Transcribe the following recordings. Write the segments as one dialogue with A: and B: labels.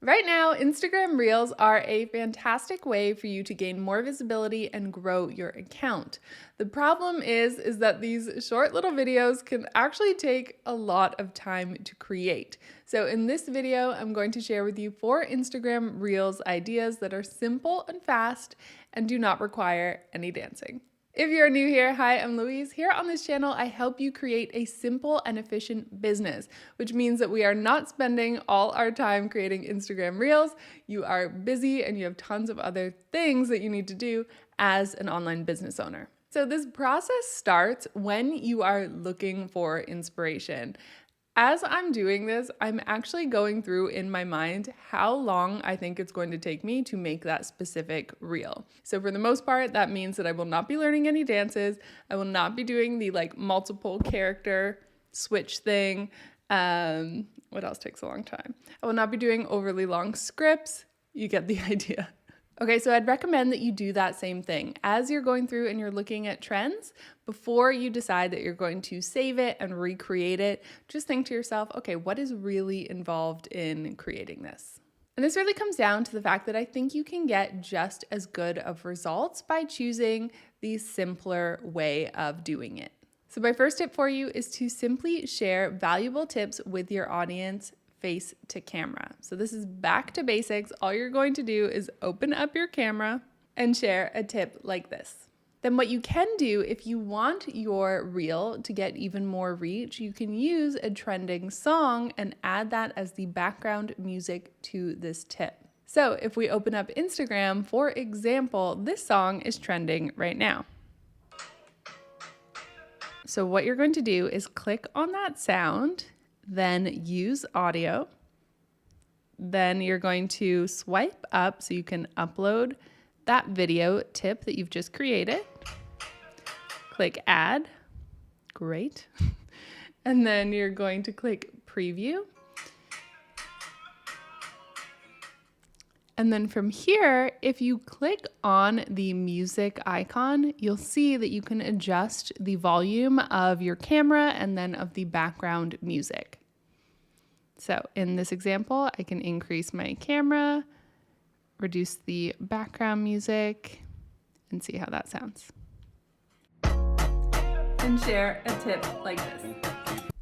A: Right now, Instagram Reels are a fantastic way for you to gain more visibility and grow your account. The problem is that these short little videos can actually take a lot of time to create. So in this video, I'm going to share with you 4 Instagram Reels ideas that are simple and fast and do not require any dancing. If you're new here, hi, I'm Louise. Here on this channel, I help you create a simple and efficient business, which means that we are not spending all our time creating Instagram Reels. You are busy and you have tons of other things that you need to do as an online business owner. So this process starts when you are looking for inspiration. As I'm doing this, I'm actually going through in my mind how long I think it's going to take me to make that specific reel. So for the most part, that means that I will not be learning any dances. I will not be doing the multiple character switch thing. What else takes a long time? I will not be doing overly long scripts. You get the idea. Okay, so I'd recommend that you do that same thing. As you're going through and you're looking at trends, before you decide that you're going to save it and recreate it, just think to yourself, okay, what is really involved in creating this? And this really comes down to the fact that I think you can get just as good of results by choosing the simpler way of doing it. So my first tip for you is to simply share valuable tips with your audience face to camera. So this is back to basics. All you're going to do is open up your camera and share a tip like this. Then what you can do if you want your reel to get even more reach, you can use a trending song and add that as the background music to this tip. So if we open up Instagram, for example, this song is trending right now. So what you're going to do is click on that sound, then use audio. Then you're going to swipe up so you can upload that video tip that you've just created. Click add. Great. And then you're going to click preview. And then from here, if you click on the music icon, you'll see that you can adjust the volume of your camera and then of the background music. So in this example, I can increase my camera, reduce the background music, and see how that sounds. And share a tip like this.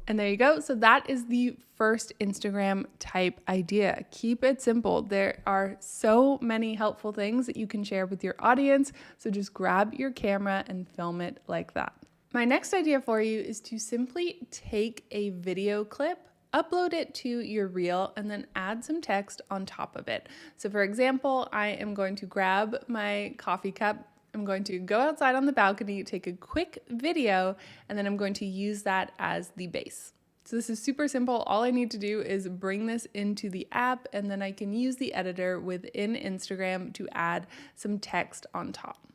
A: And there you go. So that is the first Instagram type idea. Keep it simple. There are so many helpful things that you can share with your audience. So just grab your camera and film it like that. My next idea for you is to simply take a video clip, upload it to your reel, and then add some text on top of it. So for example, I am going to grab my coffee cup. I'm going to go outside on the balcony, take a quick video, and then I'm going to use that as the base. So this is super simple. All I need to do is bring this into the app, and then I can use the editor within Instagram to add some text on top.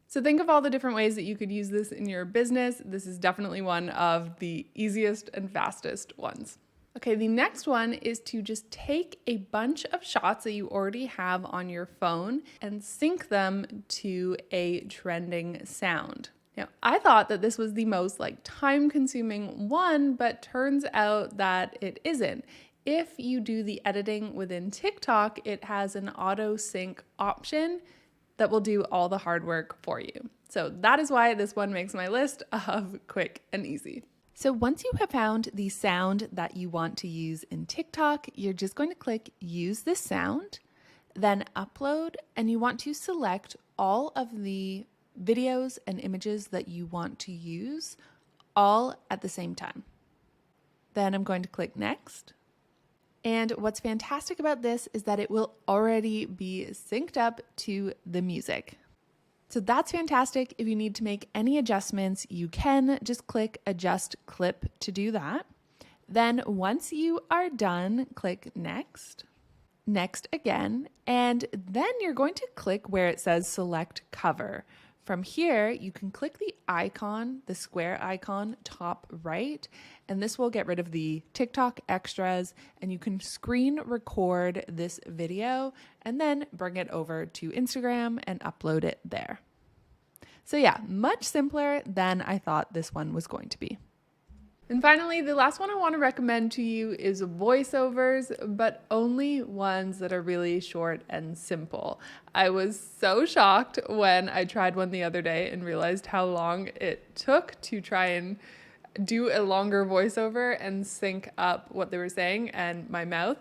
A: So think of all the different ways that you could use this in your business. This is definitely one of the easiest and fastest ones. Okay, the next one is to just take a bunch of shots that you already have on your phone and sync them to a trending sound. Now, I thought that this was the most time-consuming one, but turns out that it isn't. If you do the editing within TikTok, it has an auto sync option that will do all the hard work for you. So that is why this one makes my list of quick and easy. So once you have found the sound that you want to use in TikTok, you're just going to click use this sound, then upload, and you want to select all of the videos and images that you want to use all at the same time. Then I'm going to click next. And what's fantastic about this is that it will already be synced up to the music. So that's fantastic. If you need to make any adjustments, you can just click adjust clip to do that. Then once you are done, click next, next again, and then you're going to click where it says select cover. From here, you can click the icon, the square icon, top right, and this will get rid of the TikTok extras, and you can screen record this video and then bring it over to Instagram and upload it there. So yeah, much simpler than I thought this one was going to be. And finally, the last one I want to recommend to you is voiceovers, but only ones that are really short and simple. I was so shocked when I tried one the other day and realized how long it took to try and do a longer voiceover and sync up what they were saying and my mouth.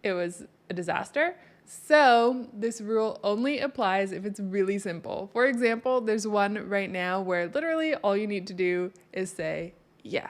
A: It was a disaster. So this rule only applies if it's really simple. For example, there's one right now where literally all you need to do is say, yeah.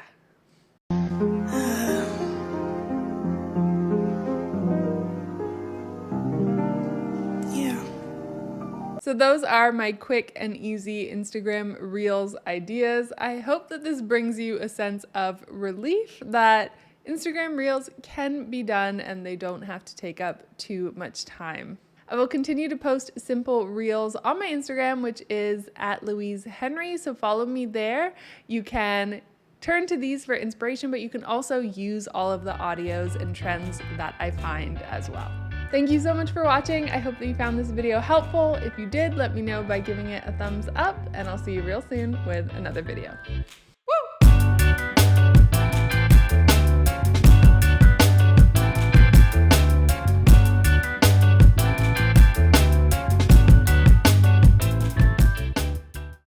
A: So those are my quick and easy Instagram Reels ideas. I hope that this brings you a sense of relief that Instagram Reels can be done and they don't have to take up too much time. I will continue to post simple Reels on my Instagram, which is @LouiseHenry, so follow me there. You can turn to these for inspiration, but you can also use all of the audios and trends that I find as well. Thank you so much for watching. I hope that you found this video helpful. If you did, let me know by giving it a thumbs up, and I'll see you real soon with another video.